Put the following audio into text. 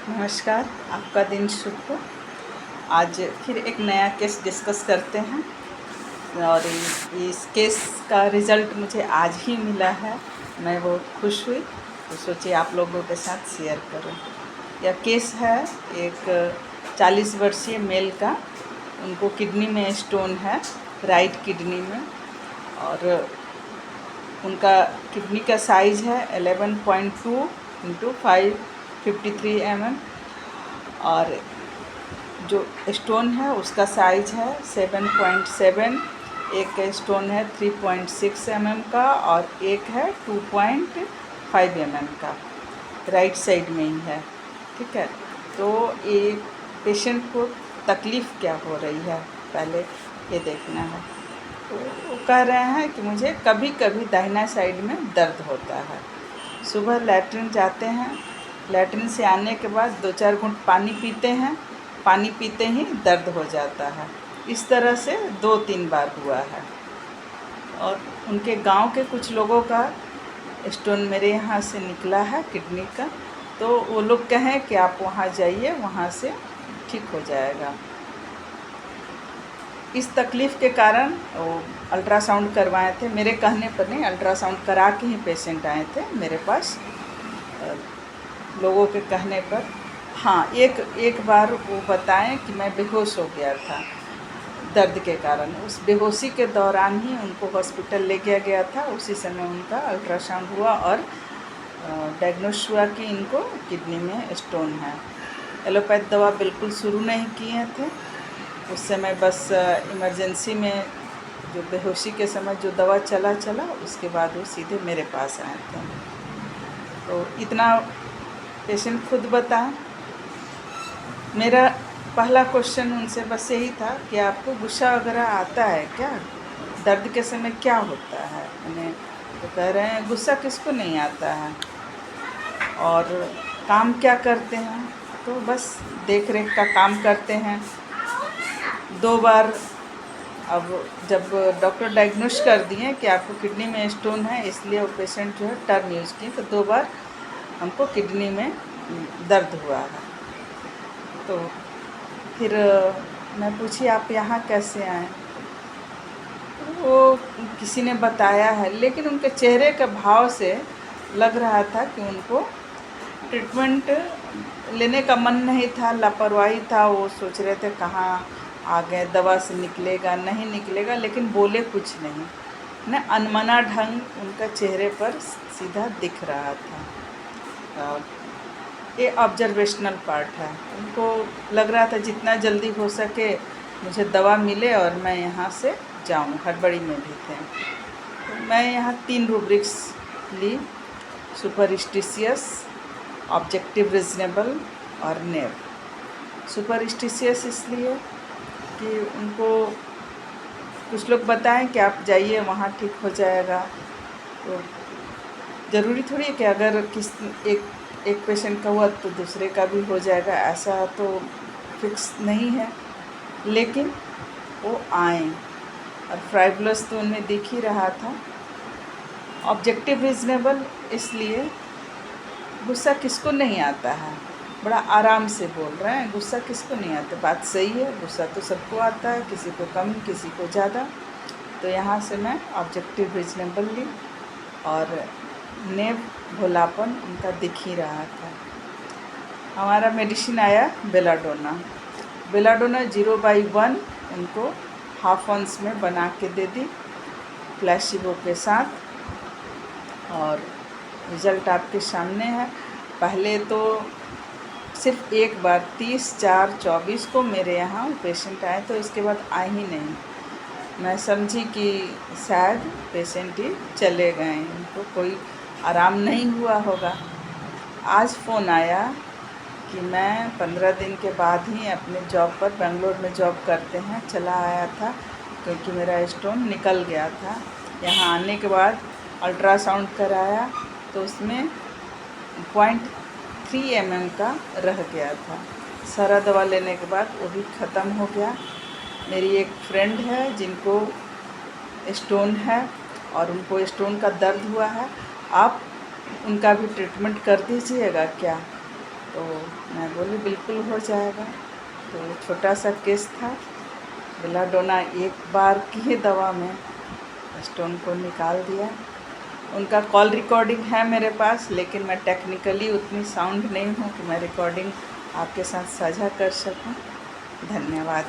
नमस्कार, आपका दिन शुभ हो। आज फिर एक नया केस डिस्कस करते हैं और इस केस का रिज़ल्ट मुझे आज ही मिला है। मैं बहुत खुश हुई तो सोची आप लोगों के साथ शेयर करूं। यह केस है एक 40 वर्षीय मेल का। उनको किडनी में स्टोन है, राइट किडनी में, और उनका किडनी का साइज़ है 11.2 इंटू 553 mm, और जो स्टोन है उसका साइज़ है 7.7। एक स्टोन है 3.6 mm का और एक है 2.5 mm का, राइट साइड में ही है। ठीक है, तो ये पेशेंट को तकलीफ़ क्या हो रही है पहले ये देखना है। तो वो कह रहे हैं कि मुझे कभी कभी दाहिना साइड में दर्द होता है। सुबह लैट्रिन जाते हैं, लैट्रिन से आने के बाद 2-4 घूंट पानी पीते हैं, पानी पीते ही दर्द हो जाता है। इस तरह से 2-3 बार हुआ है। और उनके गांव के कुछ लोगों का स्टोन मेरे यहाँ से निकला है किडनी का, तो वो लोग कहें कि आप वहाँ जाइए, वहाँ से ठीक हो जाएगा। इस तकलीफ़ के कारण वो अल्ट्रासाउंड करवाए थे, मेरे कहने पर नहीं, अल्ट्रासाउंड करा के ही पेशेंट आए थे मेरे पास लोगों के कहने पर। हाँ, एक बार वो बताएं कि मैं बेहोश हो गया था दर्द के कारण। उस बेहोशी के दौरान ही उनको हॉस्पिटल ले गया गया था। उसी समय उनका अल्ट्रासाउंड हुआ और डायग्नोस हुआ कि इनको किडनी में स्टोन है। एलोपैथ दवा बिल्कुल शुरू नहीं किए थे उस समय, बस इमरजेंसी में जो बेहोशी के समय जो दवा चला उसके बाद वो सीधे मेरे पास आए थे। तो इतना पेशेंट खुद बताएं। मेरा पहला क्वेश्चन उनसे बस यही था कि आपको गुस्सा वगैरह आता है क्या, दर्द के समय क्या होता है। मैंने तो कह रहे हैं गुस्सा किसको नहीं आता है, और काम क्या करते हैं, तो बस देख रेख का काम करते हैं। 2 बार अब जब डॉक्टर डायग्नोस कर दिए कि आपको किडनी में स्टोन है, इसलिए वो पेशेंट जो है टर्म यूज़ किए, तो 2 बार हमको किडनी में दर्द हुआ है। तो फिर मैं पूछी आप यहाँ कैसे आए, वो किसी ने बताया है, लेकिन उनके चेहरे के भाव से लग रहा था कि उनको ट्रीटमेंट लेने का मन नहीं था, लापरवाही था। वो सोच रहे थे कहाँ आ गए, दवा से निकलेगा नहीं निकलेगा, लेकिन बोले कुछ नहीं न, अनमना ढंग उनका चेहरे पर सीधा दिख रहा था। ये ऑब्जर्वेशनल पार्ट है। उनको लग रहा था जितना जल्दी हो सके मुझे दवा मिले और मैं यहाँ से जाऊँ, हड़बड़ी में भी थे। तो मैं यहाँ 3 रूब्रिक्स ली, सुपरस्टिशियस, ऑब्जेक्टिव रीजनेबल और नेव। सुपरस्टिशियस इसलिए कि उनको कुछ लोग बताएं कि आप जाइए वहाँ ठीक हो जाएगा। तो ज़रूरी थोड़ी है कि अगर एक पेशेंट का हुआ तो दूसरे का भी हो जाएगा, ऐसा तो फिक्स नहीं है। लेकिन वो आए और फ्राइबुलस तो उनमें दिख ही रहा था। ऑब्जेक्टिव रीजनेबल इसलिए, गुस्सा किसको नहीं आता है, बड़ा आराम से बोल रहे हैं, गुस्सा किसको नहीं आता। बात सही है, गुस्सा तो सबको आता है, किसी को कम किसी को ज़्यादा। तो यहाँ से मैं ऑब्जेक्टिव रीजनेबल ली, और नेव भोलापन उनका दिख ही रहा था। हमारा मेडिसिन आया बेलाडोना। बेलाडोना 0/1 उनको हाफ ऑन्स में बना के दे दी प्लेसिबो के साथ, और रिज़ल्ट आपके सामने है। पहले तो सिर्फ एक बार 30/4/24 को मेरे यहाँ पेशेंट आए, तो इसके बाद आए ही नहीं। मैं समझी कि शायद पेशेंट ही चले गए, उनको कोई आराम नहीं हुआ होगा। आज फ़ोन आया कि मैं 15 दिन के बाद ही अपने जॉब पर, बेंगलोर में जॉब करते हैं, चला आया था क्योंकि मेरा स्टोन निकल गया था। यहाँ आने के बाद अल्ट्रासाउंड कराया तो उसमें 0.3 mm का रह गया था। सारा दवा लेने के बाद वो भी ख़त्म हो गया। मेरी एक फ्रेंड है जिनको स्टोन है और उनको स्टोन का दर्द हुआ है, आप उनका भी ट्रीटमेंट कर दीजिएगा क्या। तो मैं बोली बिल्कुल हो जाएगा। तो छोटा सा केस था, बेलाडोना एक बार की ही दवा में स्टोन को निकाल दिया। उनका कॉल रिकॉर्डिंग है मेरे पास, लेकिन मैं टेक्निकली उतनी साउंड नहीं हूँ कि मैं रिकॉर्डिंग आपके साथ साझा कर सकूँ। धन्यवाद।